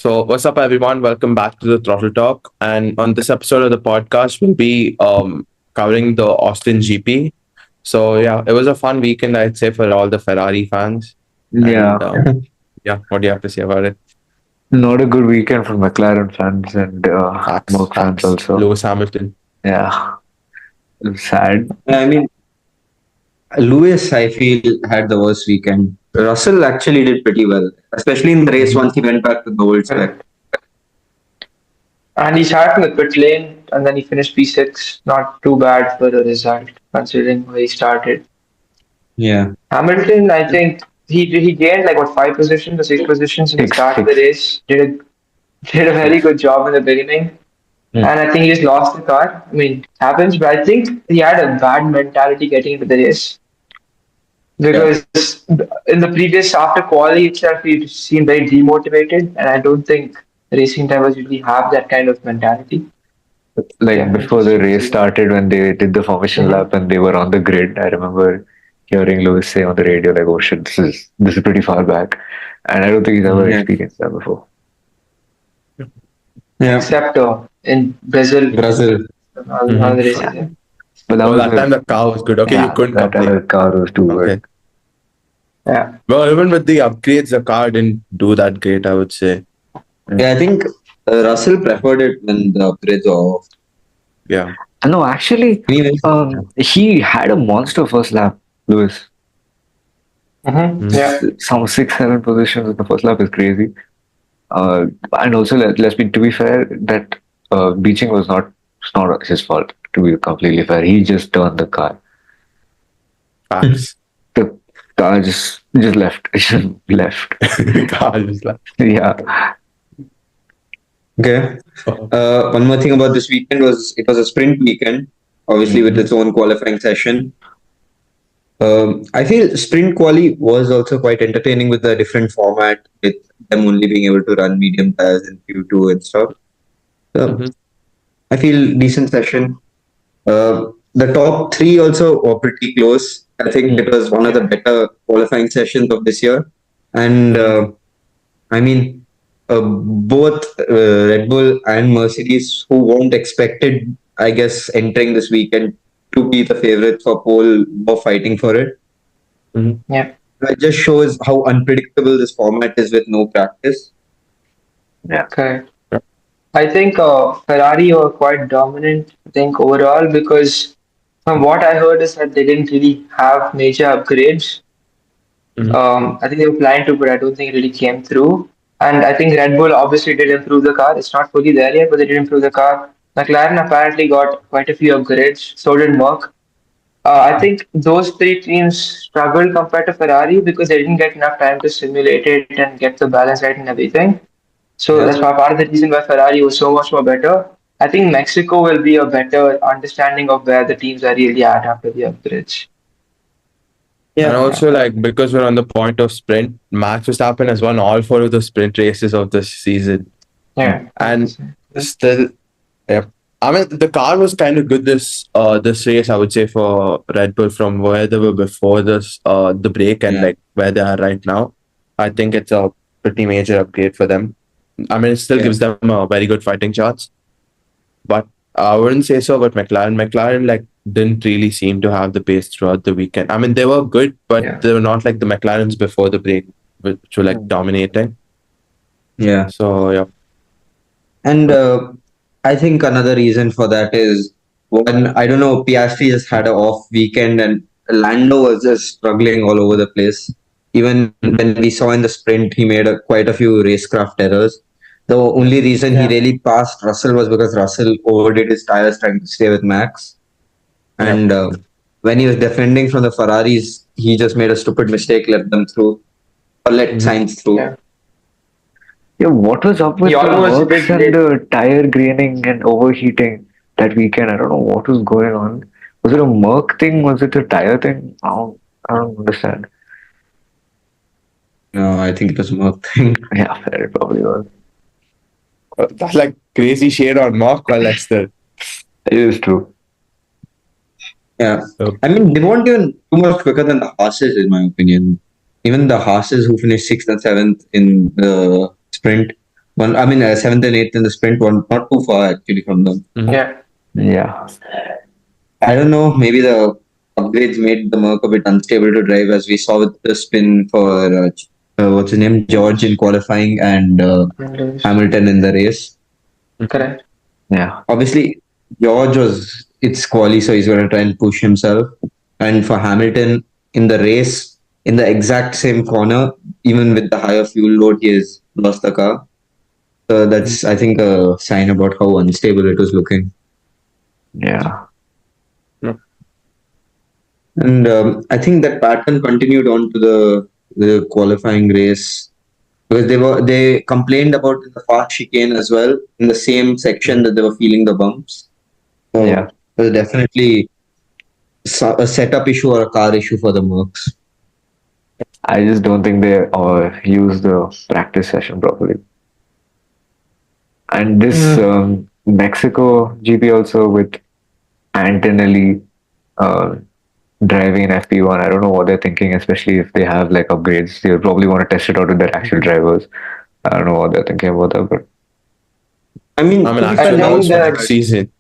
So, what's up, everyone? Welcome back to the Throttle Talk. And on this episode of the podcast, we'll be covering the Austin GP. So, yeah, it was a fun weekend, I'd say, for all the Ferrari fans. Yeah, And yeah, what do you have to say about it? not a good weekend for McLaren fans and Facts, Merc fans facts. also. Lewis Hamilton. Yeah, it was sad. I mean, Lewis, I feel, had the worst weekend. Russell actually did pretty well, especially in the race Mhm. once he went back to the old spec. And he started in the pit lane and then he finished P6. Not too bad for the result, considering where he started. Yeah. Hamilton, I think he gained like what 5 positions or 6 positions in the Six, start of the six. race. Did a very good job in the beginning. Hmm. And I think he just lost the car. I mean, it happens, but I think he had a bad mentality getting into the race. Because in the previous after quali itself, he seemed very demotivated, and I don't think racing drivers usually have that kind of mentality. Like Yeah, before the race interesting. started, when they did the formation Mhm. lap and they were on the grid, I remember hearing Lewis say on the radio, like, "Oh shit, this is pretty far back," and I don't think he's ever Yeah. experienced that before. Yeah. Except in Brazil, Brazil. one of the races. Yeah. Yeah. But that Well, was that time the car was good. Okay, you yeah, couldn't that time complain. the car was too Okay. good. Yeah. Well, even with the upgrades, the car didn't do that great, I would say. Yeah, I think Russell preferred it when the upgrades were off. Yeah. No, actually, Anyways, he had a monster first lap, Lewis. Yeah. Some 6, 7 positions in the first lap is crazy. And also, to be fair, that beaching it's not his fault. To be completely fair, he just turned the car. Facts. The car just left. It just left. The car just like, Yeah, okay. One more thing about this weekend was it was a sprint weekend, obviously with its own qualifying session. I feel sprint quali was also quite entertaining with the different format, with them only being able to run medium tires in Q2 and stuff. So Mhm. I feel decent session. The top three also were pretty close. I think it was one of the better qualifying sessions of this year. And I mean, both Red Bull and Mercedes, who weren't expected, I guess, entering this weekend to be the favorites for pole, were fighting for it. Yeah. It just shows how unpredictable this format is with no practice. Correct. Yeah. I think Ferrari were quite dominant, I think, overall, because from what I heard is that they didn't really have major upgrades. Mhm. I think they were planning to, but I don't think it really came through. And I think Red Bull obviously did improve the car. It's not fully there yet, but they did improve the car. McLaren apparently got quite a few upgrades. So did Merc. I think those three teams struggled compared to Ferrari because they didn't get enough time to simulate it and get the balance right and everything. So Yeah. that's part of the reason why Ferrari was so much more better. I think Mexico will be a better understanding of where the teams are really at after the upgrades. And Yeah. also, like, because we're on the point of sprint, Max Verstappen has won all four of the sprint races of this season. Yeah. And still, yeah. I mean, the car was kind of good this race, I would say, for Red Bull from where they were before this the break and Yeah. like where they are right now. I think it's a pretty major upgrade for them. I mean, it still Yeah. gives them a very good fighting chance, but I wouldn't say so about McLaren. McLaren like didn't really seem to have the pace throughout the weekend. I mean, they were good, but Yeah. they were not like the McLarens before the break, which were like dominating. Yeah. So yeah, And I think another reason for that is one, I don't know, Piastri just had an off weekend and Lando was just struggling all over the place. Even when we saw in the sprint, he made quite a few racecraft errors. The only reason he Yeah. really passed Russell was because Russell overdid his tires trying to stay with Max. And when he was defending from the Ferraris, he just made a stupid mistake, let them through, or let Sainz through. Yeah. yeah. What was up with He the almost works did and the tire graining and overheating that weekend? I don't know what was going on. Was it a Merc thing? Was it a tire thing? I don't understand. No, I think it was more thing. Yeah, fair, it probably was. that's like crazy shade on Mark while that's the It is true. Yeah. So- I mean, they weren't even too much quicker than the horses, in my opinion. Even the horses who finished 6th and 7th in the sprint One, I mean, seventh and eighth in the sprint, one not too far actually from them. Mhm. Yeah, Yeah. I don't know. Maybe the upgrades made the Merc a bit unstable to drive, as we saw with the spin for what's his name, George in qualifying and Lewis. Hamilton in the race. Mhm. Correct. Yeah. Obviously, George was it's quali, so he's going to try and push himself. And for Hamilton in the race, in the exact same corner, even with the higher fuel load, he has lost the car. So that's, I think, a sign about how unstable it was looking. Yeah. Yep. And I think that pattern continued on to the qualifying race because they complained about the fast chicane as well in the same section that they were feeling the bumps. So Yeah. it was definitely a setup issue or a car issue for the Mercs. I just don't think they use the practice session properly. And this Mm. Mexico GP also with Antonelli uh, driving in FP1. I don't know what they're thinking, especially if they have like upgrades. They'll probably want to test it out with their actual drivers. I don't know what they're thinking about that, but I mean, I mean, to be I fair, actual now drivers think for they next that, season.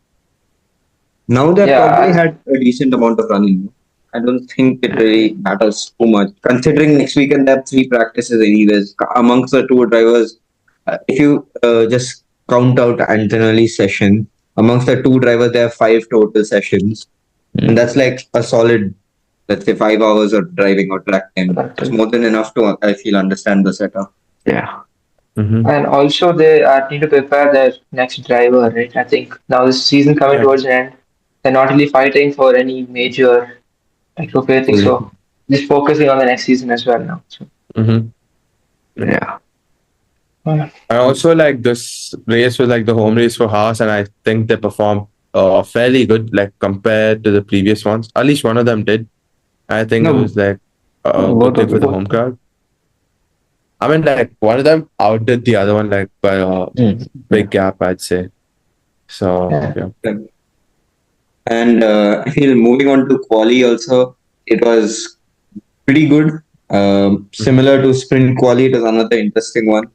now they probably yeah, had a decent amount of running. I don't think it really matters too much, considering next weekend they have three practices anyways. Amongst the two drivers, if you just count out Antonelli's session, amongst the two drivers, they have five total sessions. And that's like a solid, let's say, 5 hours of driving or track time. It's practice. more than enough to, I feel, understand the setup. yeah, Hmm. And also they need to prepare their next driver, right? I think now this season coming Yeah. towards the end, they're not really fighting for any major like trophy. I think so. Just focusing on the next season as well now. So, Hmm. yeah, yeah. I also like this race was like the home race for Haas, and I think they performed fairly good, like compared to the previous ones. At least one of them did. I think it No, was like a good both thing of for the them. home crowd. I mean, like one of them outdid the other one like by a Mm. big gap, I'd say. So Yeah. yeah. and I feel moving on to quali also, it was pretty good. Similar to sprint quali, it was another interesting one.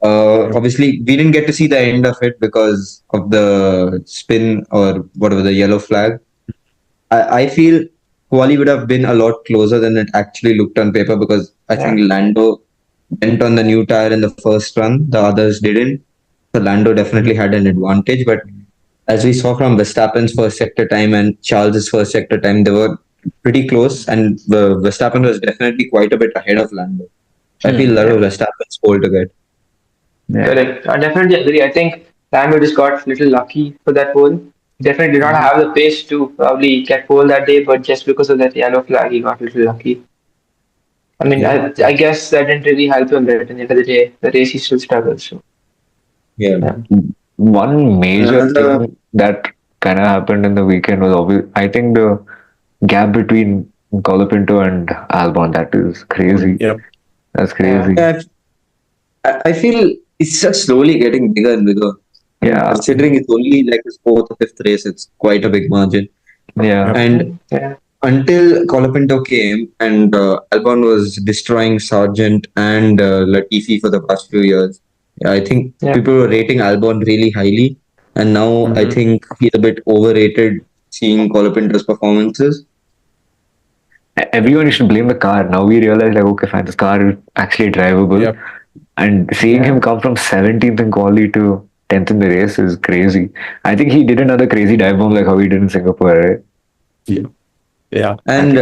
Yep. Obviously, we didn't get to see the end of it because of the spin or whatever the yellow flag. I feel quali would have been a lot closer than it actually looked on paper because I think Yeah. Lando went on the new tire in the first run, the others didn't. So Lando definitely Mhm. had an advantage, but as we saw from Verstappen's first sector time and Charles's first sector time, they were pretty close, and Verstappen was definitely quite a bit ahead of Lando. I feel that Yeah, was Verstappen's pole to get. yeah, Correct. I definitely agree. I think Lando just got a little lucky for that pole. He definitely did not Mhm. have the pace to probably get pole that day, but just because of that yellow flag, he got a little lucky. I mean, Yeah, I guess that didn't really help him, right? At the end of the day, the race he still struggled. So, yeah. yeah. one major Another, thing that kind of happened in the weekend was obvious. I think the gap between Colapinto and Albon, that is crazy. Yep. That's Yeah. crazy. yeah, I feel it's just slowly getting bigger and bigger. And Yeah, considering it's only like his fourth or fifth race, it's quite a big margin. yeah, Yep. And Yeah. until Colapinto came and Albon was destroying Sargent and Latifi for the past few years, yeah, I think Yeah. people were rating Albon really highly. And now I Hmm. think he's a bit overrated seeing Colapinto's performances. everyone should blame the car. Now we realize, like, okay, fine, this car is actually drivable. Yep. And seeing him Yeah. come from 17th in quali to 10th in the race is crazy. I think he did another crazy dive bomb like how he did in Singapore, right? Yeah. Yeah. And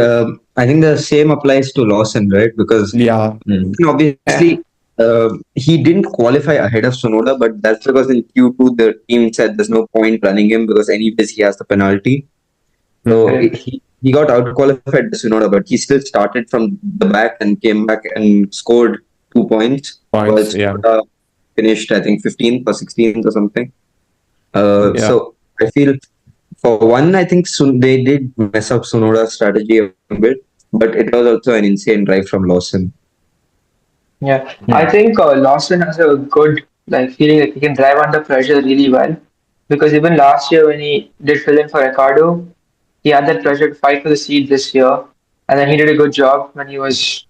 I think the same applies to Lawson, right? Because Yeah. Yeah. obviously he didn't qualify ahead of Sonoda, but that's because in Q2 the team said there's no point running him because anyways he has the penalty. So Hmm. Correct. he got out qualified to Sonoda, but he still started from the back and came back and scored 2 points. While Points. Yeah. Sonoda finished, I think, 15th or 16th or something. Yeah. So I feel for one, I think they did mess up Sonoda's strategy a bit, but it was also an insane drive from Lawson. Yeah. I Hmm. think Lawson has a good like feeling like he can drive under pressure really well. Because even last year when he did fill in for Ricardo, he had that pressure to fight for the seat this year. And then he did a good job when he was,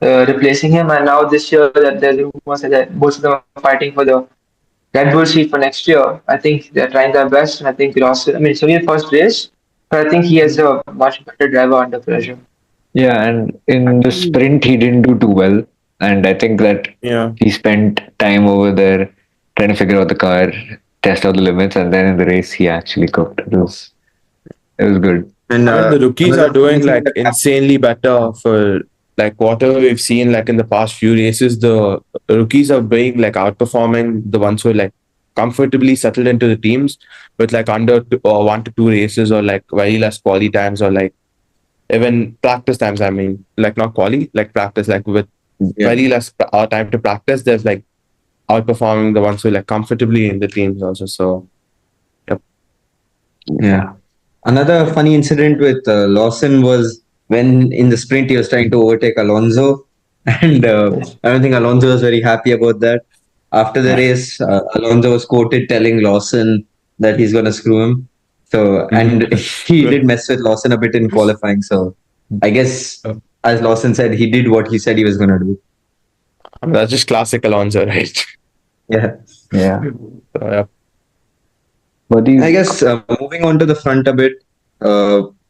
replacing him. And now this year, that there's rumors that both of them are fighting for the Red Bull seat for next year. I think they're trying their best, and I think Rossi. I mean, it's only the first race, but I think he has a much better driver under pressure. Yeah, and in the sprint he didn't do too well, and I think that Yeah. he spent time over there trying to figure out the car, test out the limits, and then in the race he actually cooked. It was good. And I mean, the rookies are another funny doing thing like that insanely better for like whatever we've seen like in the past few races. The rookies are being like outperforming the ones who are like comfortably settled into the teams with like under 1 to 2 races or like very less quali times or like even practice times. I mean, like not quali, like practice, like with yeah. very less time to practice. There's like outperforming the ones who are like comfortably in the teams also. So, yep. Yeah. Another funny incident with Lawson was when in the sprint he was trying to overtake Alonso, and I don't think Alonso was very happy about that. After the race, Alonso was quoted telling Lawson that he's going to screw him. So, and he did mess with Lawson a bit in qualifying. So, I guess, as Lawson said, he did what he said he was going to do. I mean, that's just classic Alonso, right? Yeah. Yeah, So, yeah. but these I guess moving on to the front a bit,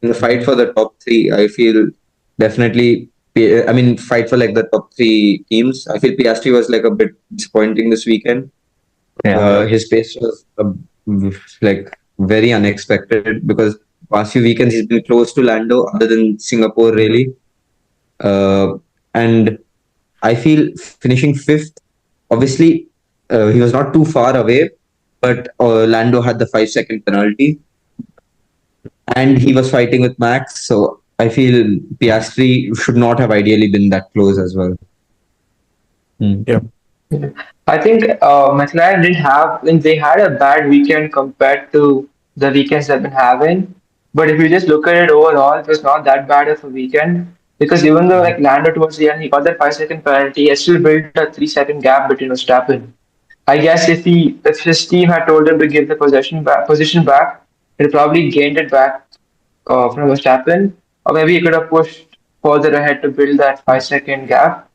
in the fight for the top three, I feel definitely. I mean, fight for like the top three teams. I feel Piastri was like a bit disappointing this weekend. yeah, His pace was like very unexpected because past few weekends he's been close to Lando, other than Singapore, really. And I feel finishing fifth. Obviously, he was not too far away, but Lando had the 5 second penalty, and he was fighting with Max. So I feel Piastri should not have ideally been that close as well. Yeah. I think McLaren didn't have, like, they had a bad weekend compared to the weekends they've been having. But if you just look at it overall, it was not that bad of a weekend because even though like Lando towards the end he got that 5 second penalty, he still built a 3 second gap between Verstappen. I guess if his team had told him to give the position back, he'd probably gained it back from Verstappen, or maybe he could have pushed further ahead to build that 5 second gap.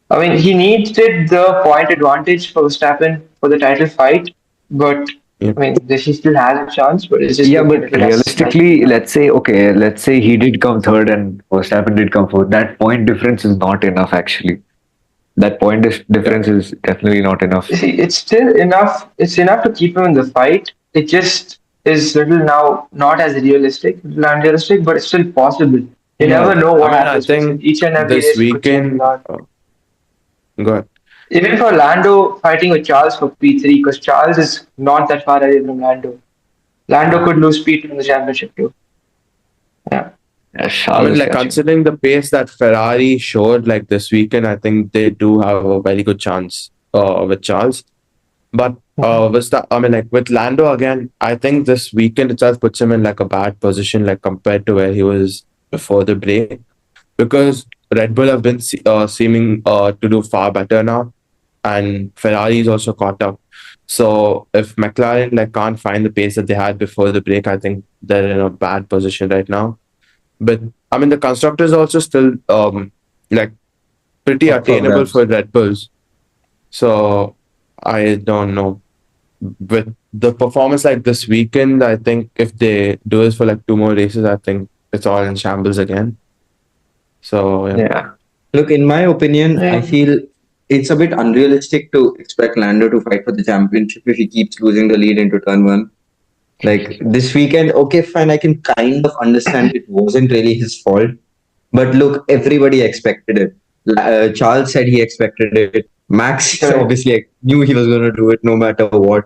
I mean, he needed the point advantage for Verstappen for the title fight, but Yeah. I mean, he still has a chance, but it's just yeah. looking a But little less likely realistically, now. let's say he did come third and Verstappen did come fourth. That point difference is not enough. Actually, that point difference is definitely not enough. You see, it's still enough. It's enough to keep him in the fight. It just is little now not as realistic, little unrealistic, but it's still possible. You Yeah, never know I what mean, I happens because think each and every this race could change a weekend, lot. go ahead. Even for Lando fighting with Charles for P3, because Charles is not that far away from Lando. Lando could lose P2 in the championship too. Yeah. yeah, I Charles mean, is like catching. considering the pace that Ferrari showed like this weekend, I think they do have a very good chance with Charles. But was that I mean, like with Lando again, I think this weekend itself puts him in like a bad position, like compared to where he was before the break, because Red Bull have been seeming to do far better now, and Ferrari is also caught up. So if McLaren like can't find the pace that they had before the break, I think they're in a bad position right now. But I mean, the constructors also still like pretty Up for attainable grabs. for Red Bulls. So I don't know. With the performance like this weekend, I think if they do this for like 2 more races, I think it's all in shambles again. So yeah. Yeah, Look, in my opinion, I Yeah. feel it's a bit unrealistic to expect Lando to fight for the championship if he keeps losing the lead into turn one. Like this weekend, okay, fine, I can kind of understand it wasn't really his fault. But look, everybody expected it. Charles said he expected it. Max Correct. obviously knew he was going to do it no matter what.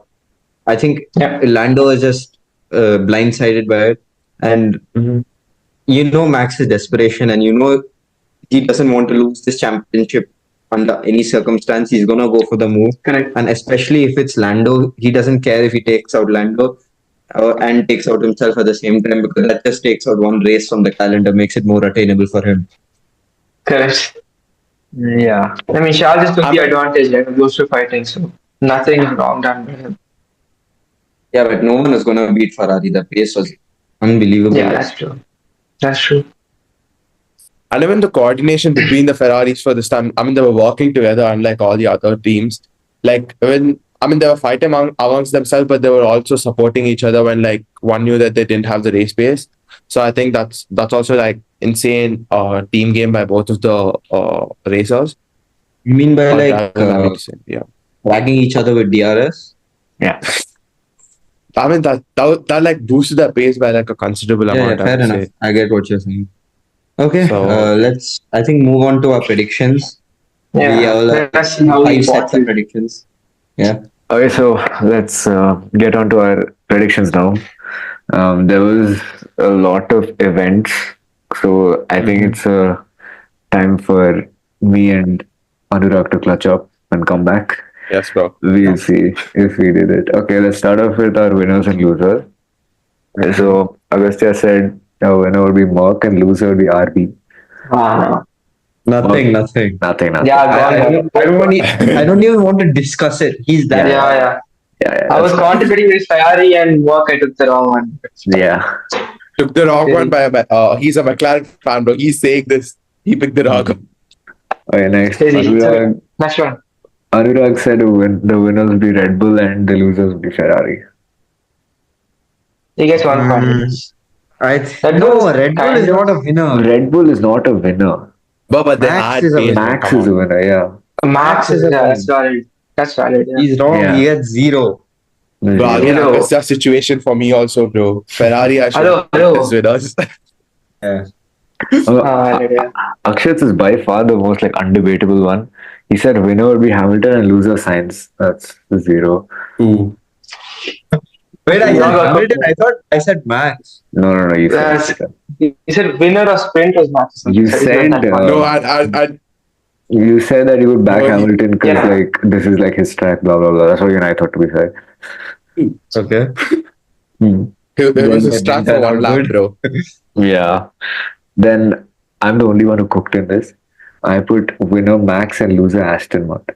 I think Yeah. Lando is just blindsided by it. And Mhm. you know Max's desperation, and you know he doesn't want to lose this championship under any circumstance. He's gonna go for the move, Correct. and especially if it's Lando, he doesn't care if he takes out Lando and takes out himself at the same time, because that just takes out one race from the calendar, makes it more attainable for him. Correct. yeah. I mean, Charles just took I the mean, advantage right, of those two fighting, so nothing wrong done by him. Yeah, but no one is gonna beat Ferrari. The pace was unbelievable. Yeah, that's true. That's true. And even the coordination between the Ferraris for this time, I mean, they were working together unlike all the other teams. Like when I mean, they were fighting amongst themselves, but they were also supporting each other when like one knew that they didn't have the race pace. So I think that's also like insane team game by both of the racers You mean by or like drivers. I mean to say, yeah. dragging each other with DRS? Yeah. I mean that like boosted their pace by like a considerable Yeah, amount. I fair would enough. say. I get what you're saying. Okay, So let's I think move on to our predictions. We Yeah, all have let's see how we 5 fought sets of it. predictions. Yeah. Okay, so let's get on to our predictions now. There was a lot of events, so I think it's time for me and Anurag to clutch up and come back. yes, bro. We'll see if we did it. Okay, let's start off with our winners and losers. So Agastya said winner would be Merck and loser would be RB. Wow. Nothing. Nothing. Yeah, I don't even want to discuss it. He's that. Yeah. Yeah, I was that's contemplating with Ferrari and work. I took the wrong one. yeah. Took the wrong one by he's a McLaren fan, bro. He's saying this. He picked the wrong one. Okay, next. Crazy. Next one. Anurag said the winners would be Red Bull and the losers would be Ferrari. He gets 1 point. Red Bull is not a winner. Red Bull is not a winner. But they Max had is a pace, bro. Max Come is a on. winner, yeah. Max is a that's valid. That's valid. Yeah. He's wrong. Yeah. He gets 0. Bro, again, Hello. it's a situation for me also, bro. Ferrari, I should Hello. as winners. Yeah. Valid, yeah. Akshat is by far the most like undebatable one. He said winner would be Hamilton and loser Sainz. That's 0. Ooh. Wait, I Yeah. said Hamilton. I thought I said Max. No. You Yes. said He said winner or sprint was Max. You said, No, I you said that you would back No, Hamilton because Yeah. like this is like his track, blah blah blah. That's what you and I thought to be fair. Okay. it was a Then strap that for one are lap, good. bro. Yeah. Then I'm the only one who cooked in this. I put winner Max and loser Aston Martin.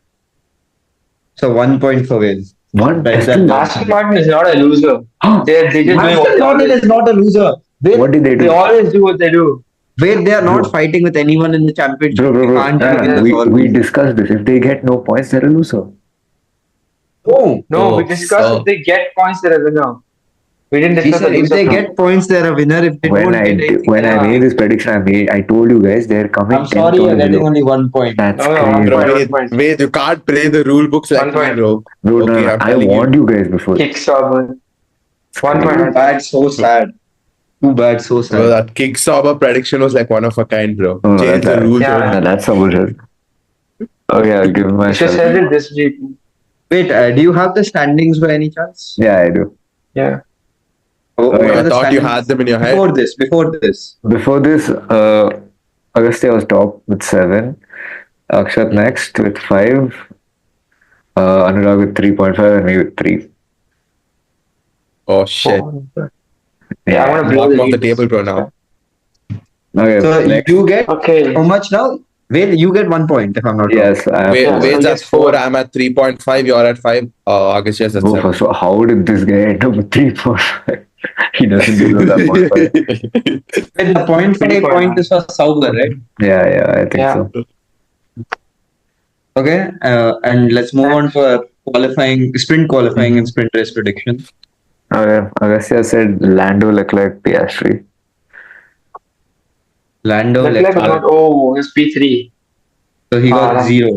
So 1 point for Will. One Right, test. that- Aston Martin is not a loser. They just doing what Aston they Martin always, is not a loser. What did they they do? always do what they do. Where they are not fighting with anyone in the championship. Bro. They can't Yeah, win, we, that's all. we discussed this. If they get no points, they're a loser. No. No, we Oh, discussed so- if they get points, they're a winner. We didn't He discuss said the if loser they part. get points, they're a winner. If they When don't I get did- anything, when they're I a- made this prediction, I told you guys they're coming. I'm sorry, 10 you're getting zero. only 1 point. That's No, crazy. Bro, One wait, point. wait, you can't play the rule books like 1 me, point. bro. Bro, no, Okay, no, I'm I telling warned you guys before. Kickstarter. 1 Too point. bad, so sad. Too bad, so Bro, sad. that Kickstarter prediction was like one of a kind, bro. No, Change the that's- rules. Yeah. No, that's some bullshit. Okay, I'll give You should myself. said it this GP. Wait, do you have the standings by any chance? Yeah, I do. Yeah. What Okay. are I the thought you standings had them in your head. Before this. Before this, Agastya was top with 7. Akshat next with 5. Anurag with 3.5 and me with 3. Oh shit. Yeah, I want to blow Bottom the of the lead. table, bro. Now. Okay, So next. you get Okay. how much now? Well, you get 1 point if I'm not wrong. Yes, I have Wait, Yeah, so Wade's at yes, 4. 4. I'm at 3.5. You're at 5. Agastya's at go 7. first. So how did this guy end up with 3.5? He doesn't deserve that point. Wait, the point for 3 point. point is for Sauber, right? Yeah, I think Yeah. so. Okay, and let's move on to our sprint qualifying and sprint race prediction. Okay, Agastya said Lando, Leclerc, Piastri. Lando, Leclerc was Leclerc. not. Oh, it's P3. So he got Ah, 0.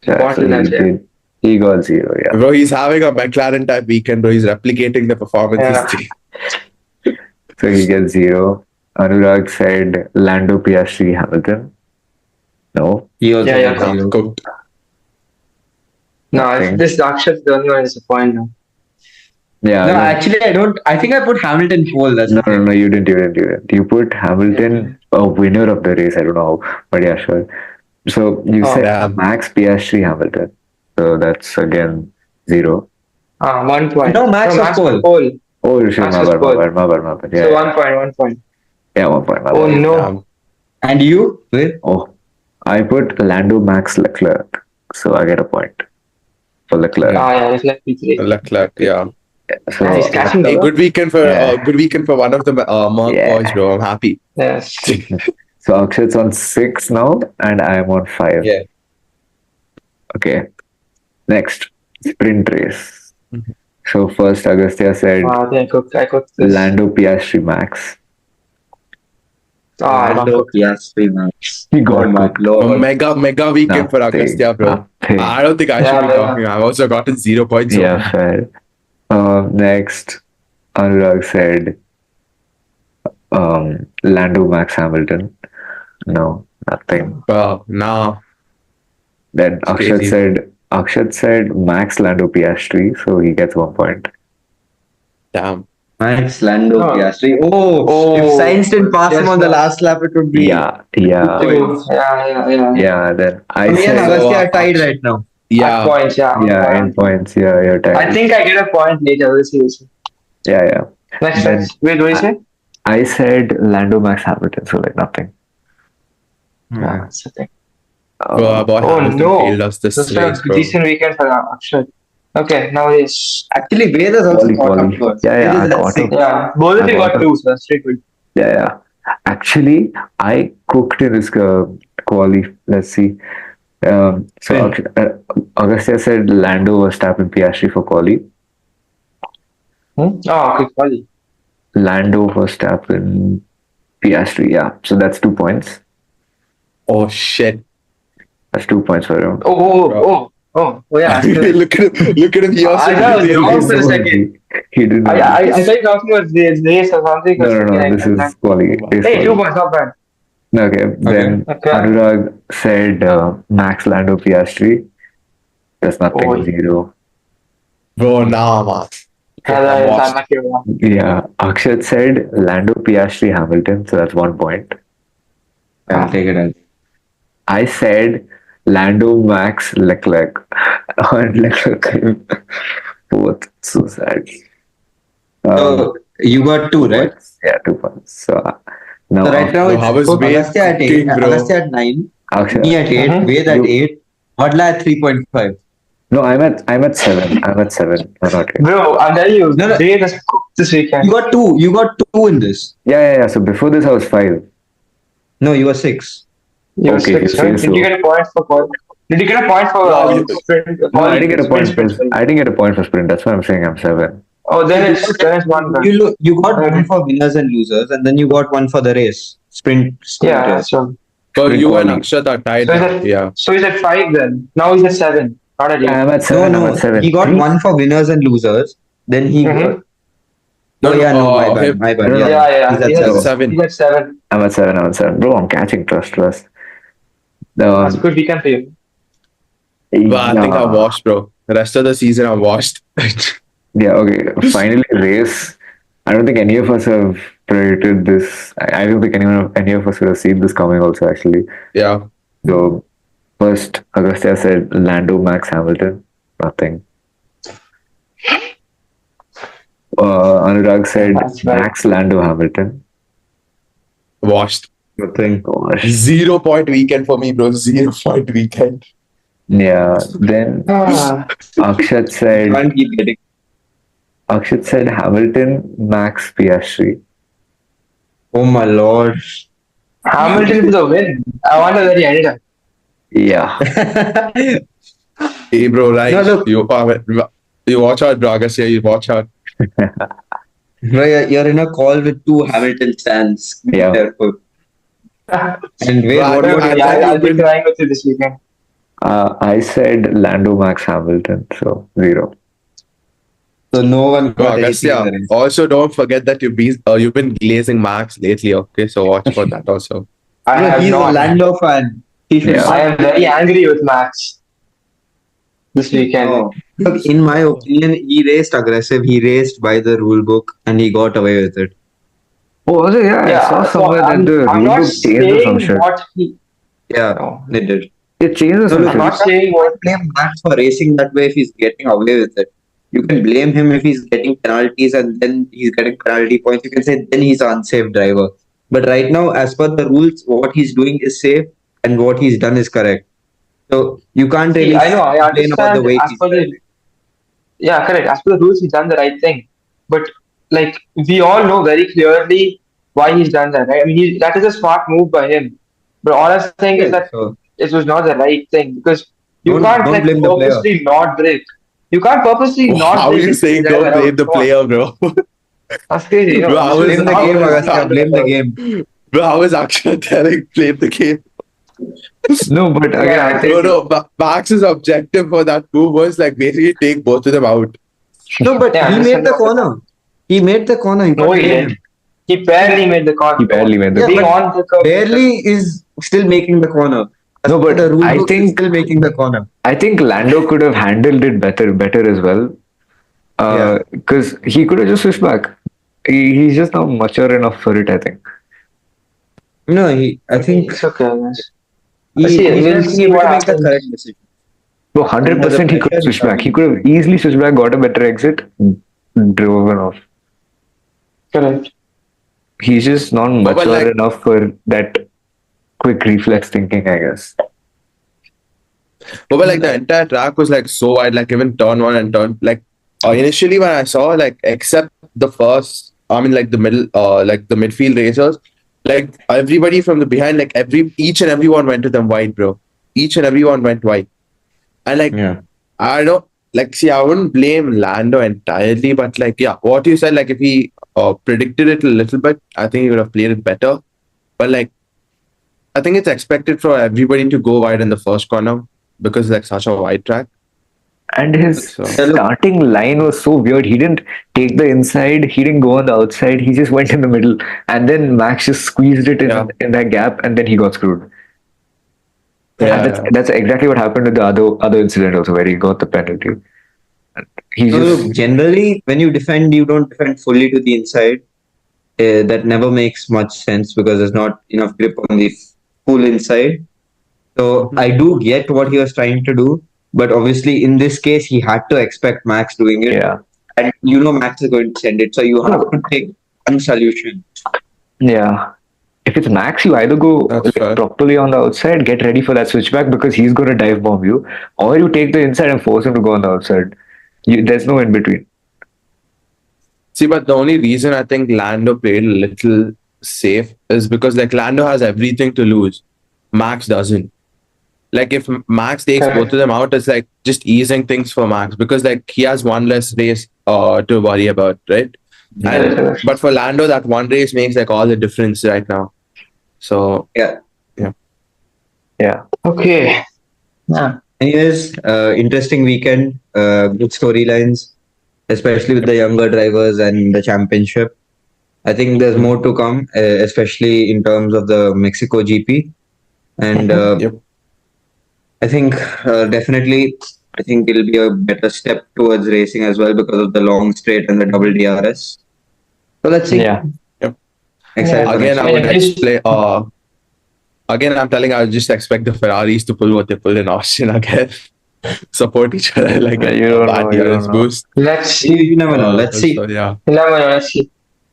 Yeah, What so is that, he, yeah? did- he got 0, yeah. Bro, he's having a McLaren type weekend, bro. He's replicating the performance Yeah. history. So he gets 0. Anurag said Lando, Piastri, Hamilton. No. He also Yeah, got yeah. 0. Cooked. No, Okay. if this Akshat's the only one is a point now. Yeah. No, actually, I don't. I think I put Hamilton pole. That's No, you didn't. You put Hamilton a winner of the race. I don't know how, but yeah, sure. So you Oh, said damn. Max, Piastri, Hamilton. So that's again 0. 1 point. No, Max was pole. pole. Oh, shit, Max my was bad. pole. Yeah, So 1 point, 1 point. yeah, 1 point. My Oh bad. no. Damn. And you? Wait. Oh, I put Lando, Max, Leclerc. So I get a point for Leclerc. Yeah, it's like P3. Leclerc, yeah. So He's catching Hey, up. good weekend for Yeah. one of the Merc Yeah. boys, bro. I'm happy. Yes. So Akshat's on 6 now, and I am on 5. Yeah. Okay. Next, sprint race. Mhm. So first, Agastya said I think I cooked this. Lando Piastri Max. I don't Lando cook. Piastri Max. He got Oh my cooked. A lord. mega weekend for Nothing. Agastya, bro. Nothing. I don't think I should be Yeah, talking. I've also gotten 0 points. Yeah, fair. Next, Anurag said Lando Max Hamilton. No, nothing. Nah, Then it's crazy. Akshat said Max Lando Piastri, so he gets 1 point. Damn. Max Lando No. Piastri. Oh, if Oh, Sainz didn't pass him yes, on the no. last lap, it would be Yeah, 2 yeah, points. Yeah. yeah. Then I Me and said, Agastya are tied Aksh- right now. At Yeah. points, yeah. yeah, in points. Yeah, you're I tied. think I get a point later. We'll see. Yeah. Next, Then next. Wait, what do you say? I said Lando Max Hamilton, so like nothing. Yeah, that's the thing. Bro, our boy Oh Hamilton no! failed us this This is race, a bro. decent weekend for Akshay. Okay, now this. Actually, Ved has also caught up Quali. to us. Yeah, Ved I is at caught 6. up. Yeah, both of I you got got two, so that's pretty good. Yeah. Actually, I cooked in this quali. Let's see. So When? Agastya said Lando was tapping Piastri for quali. Oh, okay, quali. Lando was tapping Piastri. Yeah. So that's 2 points. Oh shit. That's 2 points for him. Yeah. Look at him. He also I thought did it the was wrong race. for a second. He didn't know. I thought you were talking about the race or something. No. This is quali. Race Hey, 2 quali. points, not bad. Okay. Then Okay. Anurag said Max Lando Piastri. There's nothing. Oh, 0. Bro, nah, man. yeah, I'm I'm washed. not sure. Yeah. Akshat said Lando Piastri Hamilton. So that's 1 point. I'll take it as. I said Lando Max Leclerc. And Leclerc both. So sad. So you got 2, right? Points. Yeah, 2 points. So now So right now Bro, it's how is Ved Agastya at 8, cooking, bro? Agastya at 9, Akshat, me at 8, Mhm. Ved at You- 8, Adla at 3.5. no, I'm at 7. I'm at 7. I'm not 8. Bro, I'm telling you, No. Dave has cooked this weekend. You got two in this. Yeah. So before this I was 5. No, you were 6. You were Okay, if you 6, say right? Did so. you get a point for quali? Did you get a point for No, you- sprint? No, I didn't get a point for sprint. I didn't get a point for sprint. That's why I'm saying I'm 7. Oh, then it's one. You got Okay. one for winners and losers, and then you got one for the race. Sprint Yeah, race. so But Sprint you and quali. Akshat are tied So is now. it- Yeah. he's at 5 then. Now he's at 7, not at 8. I'm at 7. No, I'm at 7. he got one for winners and losers. Then he Mhm. got. My bad. No, no. Yeah. He's at He's 7. at 7. He's at 7. I'm at 7. I'm at 7. Bro, I'm catching trust. That's a good weekend for you. But I think I'm washed, bro. The rest of the season, I'm washed. Yeah, okay. Finally, race. I don't think any of us have predicted this. I don't think any of us would have seen this coming also, actually. Yeah. So, first, Agastya said Lando Max Hamilton. Nothing. Anurag said That's right. Max Lando Hamilton. Washed. Nothing. Gosh. 0 point weekend for me, bro. 0 point weekend. Yeah. Then Akshat said Can't keep getting. Hamilton Max Piastri. Oh my lord. Hamilton for the win. I wonder where he ended up. Yeah. Hey, bro, like, No, look. you watch out, bro. Agastya, you watch out. Bro, you're in a call with two Hamilton stands. Be Yeah. careful. And wait, Right, what I- would I- you Yeah, I'll be been- crying with you this weekend. I said Lando Max Hamilton, so 0. So no one Bro, got anything in the Agastya, race. also don't forget that you've been glazing Max lately, okay? So watch for that also. I Bro, have he's a not. Lando fan. He should Yeah. I am very angry with Max this weekend. No. Look, in my opinion, he raced aggressive. He raced by the rule book and he got away with it. Oh, yeah, Yeah, so I'm not saying what he. Yeah, No. they did. It changes So some look, I'm shit. not saying you what. can't blame Max for racing that way if he's getting away with it. You can blame him if he's getting penalties and then he's getting penalty points. You can say then he's an unsafe driver. But right now, as per the rules, what he's doing is safe and what he's done is correct. So you can't really I know, I complain about the understand way as he's per the. driving. Yeah, correct. As per the rules, he's done the right thing. But, like, we all know very clearly why he's done that. Right? I mean, that is a smart move by him. But all I'm saying is Okay, that so it was not the right thing because you don't can't don't like blame the player. purposely not brake. You can't purposely not How are brake you and still saying drive don't blame around. the Come on, player, bro? that's crazy. Bro, You I should was, Blame the I not game, was, purposely Agastya. enter the Blame the curve. game. bro, I was actually telling blame the game. No, but again, Yeah, I No, think exactly. no, Max's objective for that move was like basically take both of them out. No, but Yeah, he just made send the him off the corner. curve. He made the corner. You No, can't he blame didn't. him. He barely made the corner. he barely made the Yeah, Being but corner. on the curve makes barely is still making the corner. As No, per the but rule book, is still making the corner. I think Lando could have handled it better as well. Yeah. Because he could have just switched back. He's just not mature enough for it, I think. No, I think it's okay. Guys. he, See, he's we'll not being see able what to make the correct happens. decision. So Under the 100% he could pressure, have he's switched not back. He being. could have easily switched back, got a better exit, driven off. Correct. He's just not But mature like, enough for that quick reflex thinking, I guess. but like the entire track was like so wide, like even turn one and turn like initially when I saw like except the first, I mean like the middle, like the midfield racers, like everybody from the behind, like each and everyone went to them wide, bro. Each and everyone went wide, and like Yeah. I don't like see. I wouldn't blame Lando entirely, but like yeah, what you said, like if he predicted it a little bit, I think he would have played it better. But like I think it's expected for everybody to go wide in the first corner because it's like such a wide track. And his So Yeah, look, starting line was so weird. He didn't take the inside, he didn't go on the outside, he just went in the middle. And then Max just squeezed it yeah, in that gap, and then he got screwed. And yeah, that's yeah. that's exactly what happened with the other incident also, where he got the penalty. He no, just look, generally, when you defend, you don't defend fully to the inside. That never makes much sense because there's not enough grip on the full inside. So Mhm. I do get what he was trying to do, but obviously in this case he had to expect Max doing it, yeah. and Max is going to send it. So you have to take one solution. Yeah. If it's Max, you either go That's like fair. properly on the outside, get ready for that switchback because he's going to dive bomb you, or you take the inside and force him to go on the outside. There's no in between. See, but the only reason I think Lando played a little safe is because like Lando has everything to lose. Max doesn't. Like if Max takes both Correct. of them out, it's like just easing things for Max because like he has one less race to worry about, right? Correct, And correct. but for Lando, that one race makes like all the difference right now. So Yeah. yeah. Yeah. Okay. Yeah. Anyways, interesting weekend. Good storylines, especially with the younger drivers and the championship. I think there's more to come, especially in terms of the Mexico GP. And Yep. I think definitely, I think it'll be a better step towards racing as well because of the long straight and the double DRS. So let's see. Yeah. Yep. Excited for Again, next I week. would At least explain. Again, I'm telling. I just expect the Ferraris to pull what they pulled in Austin again. Support each other like You a don't bad know. You DRS don't know. boost. let's see. You never know. Let's see. So yeah. You never know. Let's see.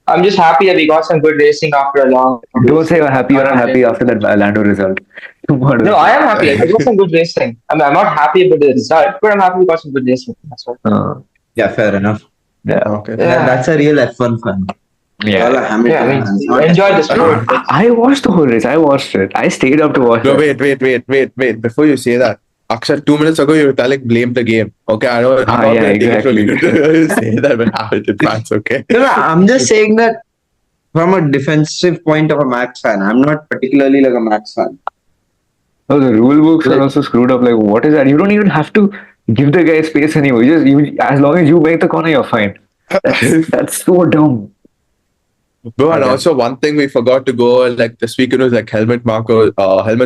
I'm just happy that we got some good racing after a long. Don't say you're happy. You're not happy after that Lando result. Come on. No, I am happy. I got some good racing. I'm not happy about the result, but I'm happy we got some good racing. That's all. Yeah, fair enough. Yeah. Okay. Yeah. That's a real F1 fun. Yeah. All are Hamilton Yeah, I mean, fans, not enjoy F1 the fans. sport. I watched the whole race. I watched it. I stayed up to watch No, it. wait. Before you say that, Akshay, 2 minutes ago you were telling blame the game. Okay, I'm not Yeah, going to take it from exactly. you to say that when Hamilton fans, okay? No, I'm just saying that from a defensive point of a Max fan. I'm not particularly like a Max fan. Oh, the rule books are Like- also screwed up. Like, what is that? You don't even have to give the guy space anymore. As long as you make the corner, you're fine. That's so dumb. Bro, and Okay. also one thing we forgot to go like this weekend was like helmets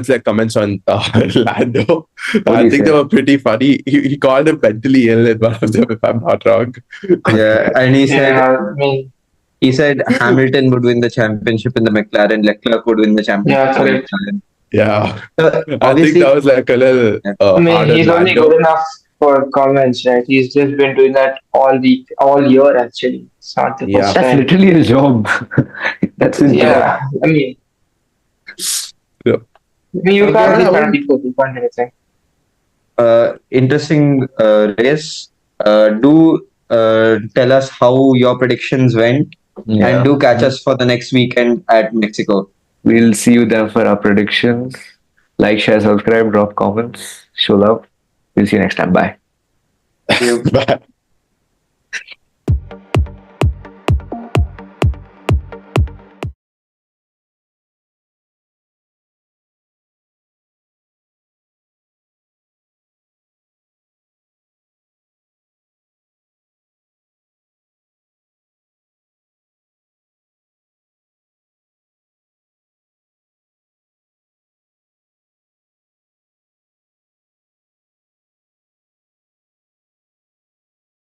like comments on Lando. do I you think say? they were pretty funny. He called him mentally ill in one of them, if I'm not wrong. Yeah, and Yeah, I mean, he said Hamilton would win the championship in the McLaren. Leclerc would win the championship. Yeah, in the correct. McLaren. Yeah. So, I think obviously, that was like a little I mean, hard on he's only Lando. good enough for comments, right? He's just been doing that all year. Actually, it's not the Yeah. first That's time. literally his job. That's his job. Yeah, I mean, Yeah. you Okay, can't I be wouldn't- people. You can't do anything. interesting race. Do tell us how your predictions went Yeah. And do catch us for the next weekend at Mexico. We'll see you then for our predictions. Like, share, subscribe, drop comments, show love. We'll see you next time. Bye. See you. Bye.